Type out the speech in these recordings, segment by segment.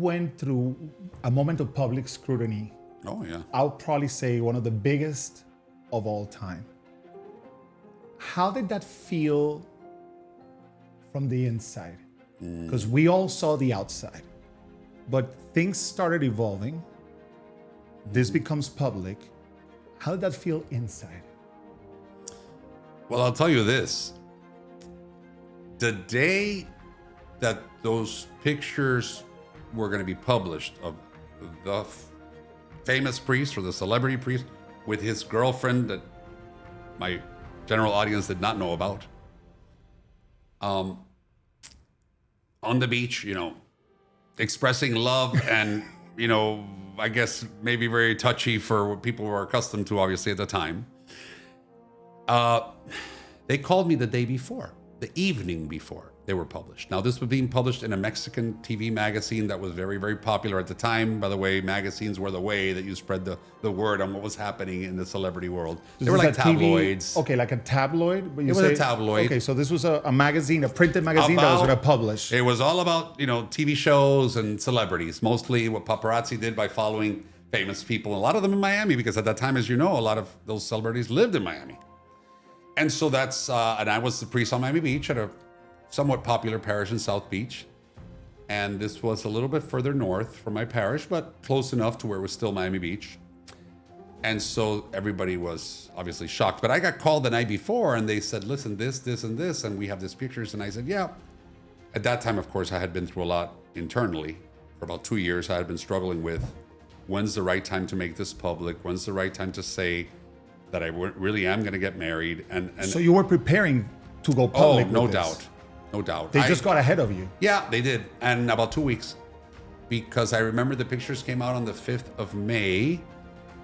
went through a moment of public scrutiny. Oh, yeah. I'll probably say one of the biggest of all time. How did that feel from the inside? Because we all saw the outside, but things started evolving. This becomes public. How did that feel inside? Well, I'll tell you this. The day that those pictures were going to be published of the famous priest or the celebrity priest with his girlfriend that my general audience did not know about, on the beach, expressing love and, I guess maybe very touchy for what people were accustomed to, obviously, at the time. They called me the day before, the evening before they were published. Now, this was being published in a Mexican TV magazine that was very, very popular at the time. By the way, magazines were the way that you spread the word on what was happening in the celebrity world. They were like tabloids. TV, okay, like a tabloid? It was a tabloid. Okay, so this was a magazine, a printed magazine that was going to publish. It was all about, TV shows and celebrities, mostly what paparazzi did by following famous people, a lot of them in Miami, because at that time, as you know, a lot of those celebrities lived in Miami. And so that's, and I was the priest on Miami Beach at a somewhat popular parish in South Beach. And this was a little bit further north from my parish, but close enough to where it was still Miami Beach. And so everybody was obviously shocked. But I got called the night before and they said, listen, this, and this, and we have these pictures. And I said, yeah. At that time, of course, I had been through a lot internally. For about 2 years, I had been struggling with when's the right time to make this public? When's the right time to say that I really am going to get married? And so you were preparing to go public. Oh, no doubt. No doubt. They just got ahead of you. Yeah, they did. And about 2 weeks, because I remember the pictures came out on the 5th of May.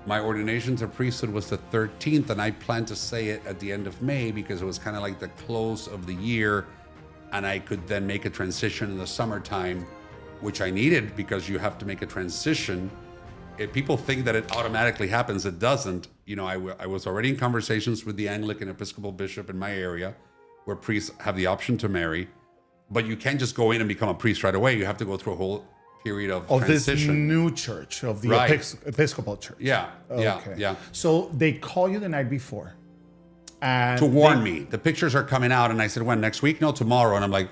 My ordination to priesthood was the 13th, and I planned to say it at the end of May because it was kind of like the close of the year, and I could then make a transition in the summertime, which I needed because you have to make a transition. If people think that it automatically happens, it doesn't. I was already in conversations with the Anglican Episcopal Bishop in my area, where priests have the option to marry, but you can't just go in and become a priest right away. You have to go through a whole period of transition. This new church, of the Episcopal Church. Yeah, okay. yeah. So they call you the night before. And to warn me. The pictures are coming out, and I said, when, next week? No, tomorrow. And I'm like,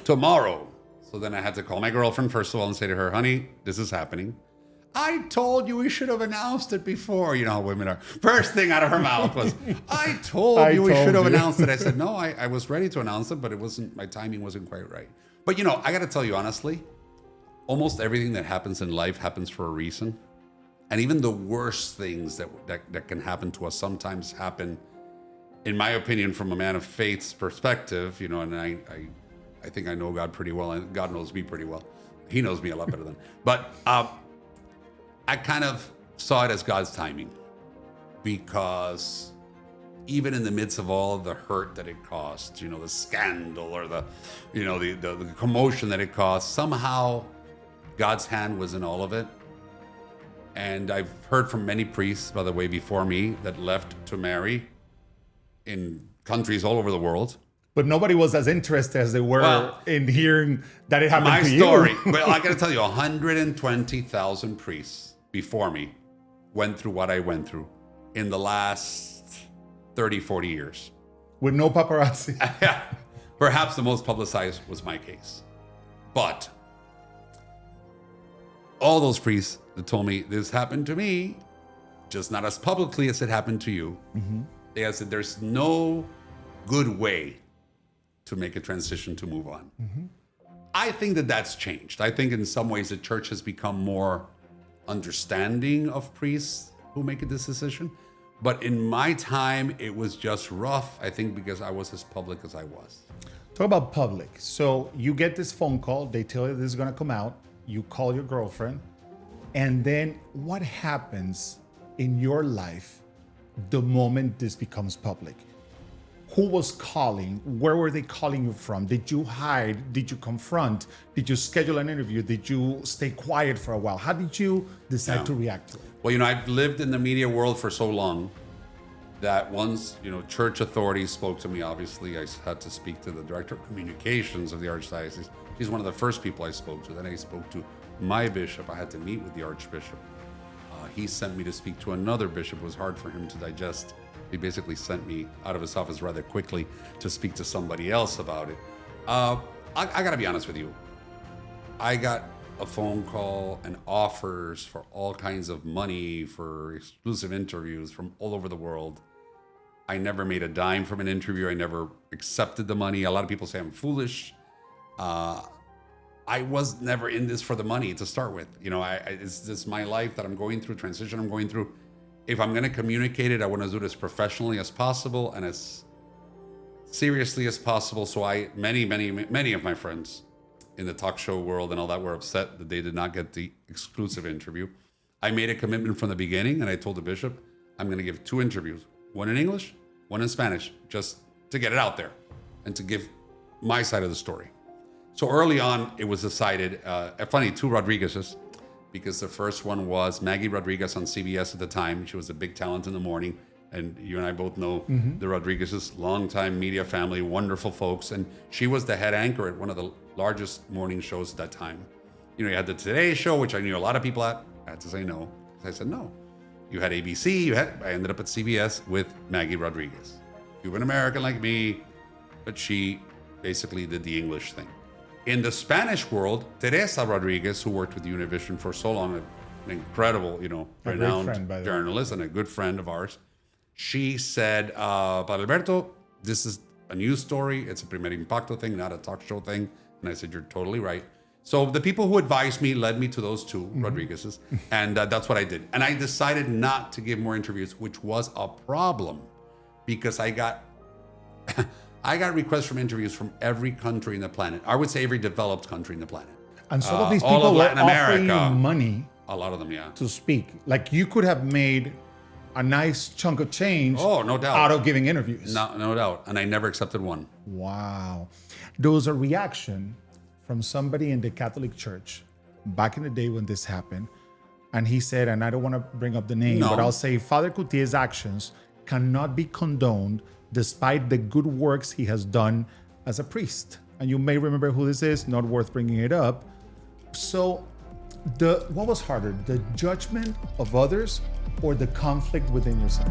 tomorrow. So then I had to call my girlfriend, first of all, and say to her, honey, this is happening. I told you we should have announced it before. You know how women are. First thing out of her mouth was, I told you we should have announced it. I said, no, I was ready to announce it, but my timing wasn't quite right. But I got to tell you honestly, almost everything that happens in life happens for a reason. And even the worst things that can happen to us sometimes happen, in my opinion, from a man of faith's perspective, and I think I know God pretty well, and God knows me pretty well. He knows me a lot better than, but, I kind of saw it as God's timing, because even in the midst of all of the hurt that it caused, the scandal or the commotion that it caused, somehow God's hand was in all of it. And I've heard from many priests, by the way, before me that left to marry in countries all over the world. But nobody was as interested as they were in hearing that it happened to you. My story. Well, I got to tell you, 120,000 priests before me went through what I went through in the last 30, 40 years. With no paparazzi. Yeah. Perhaps the most publicized was my case. But all those priests that told me this happened to me, just not as publicly as it happened to you, they said there's no good way to make a transition to move on. I think that's changed. I think in some ways the church has become more understanding of priests who make this decision. But in my time, it was just rough, I think, because I was as public as I was. Talk about public. So you get this phone call, they tell you this is going to come out, you call your girlfriend, and then what happens in your life the moment this becomes public? Who was calling? Where were they calling you from? Did you hide? Did you confront? Did you schedule an interview? Did you stay quiet for a while? How did you decide to react to it? Well, I've lived in the media world for so long that once, church authorities spoke to me, obviously I had to speak to the director of communications of the Archdiocese. He's one of the first people I spoke to. Then I spoke to my bishop. I had to meet with the archbishop. He sent me to speak to another bishop. It was hard for him to digest. He basically sent me out of his office rather quickly to speak to somebody else about it. I got to be honest with you. I got a phone call and offers for all kinds of money for exclusive interviews from all over the world. I never made a dime from an interview. I never accepted the money. A lot of people say I'm foolish. I was never in this for the money to start with. You know, it's just my life that I'm going through, transition I'm going through. If I'm going to communicate it, I want to do it as professionally as possible and as seriously as possible. So many of my friends in the talk show world and all that were upset that they did not get the exclusive interview. I made a commitment from the beginning, and I told the bishop, I'm going to give 2 interviews, one in English, one in Spanish, just to get it out there and to give my side of the story. So early on, it was decided, funny, 2 Rodriguez's, because the first one was Maggie Rodriguez on CBS at the time. She was a big talent in the morning. And you and I both know the Rodriguez's, longtime media family, wonderful folks. And she was the head anchor at one of the largest morning shows at that time. You know, you had the Today Show, which I knew a lot of people at. I had to say no. I said no. You had ABC. I ended up at CBS with Maggie Rodriguez. Cuban American like me, but she basically did the English thing. In the Spanish world, Teresa Rodriguez, who worked with Univision for so long, an incredible, renowned journalist and a good friend of ours, she said, but Alberto, this is a news story. It's a Primer Impacto thing, not a talk show thing. And I said, you're totally right. So the people who advised me led me to those 2 Rodriguez's. And that's what I did. And I decided not to give more interviews, which was a problem because I got requests from interviews from every country in the planet. I would say every developed country in the planet. And some of these people were offering you money. A lot of them, yeah. To speak. Like you could have made a nice chunk of change. Oh, no doubt. Out of giving interviews. No doubt. And I never accepted one. Wow. There was a reaction from somebody in the Catholic Church back in the day when this happened. And he said, and I don't want to bring up the name, but I'll say Father Cutié's actions cannot be condoned despite the good works he has done as a priest. And you may remember who this is, not worth bringing it up. So what was harder, the judgment of others or the conflict within yourself?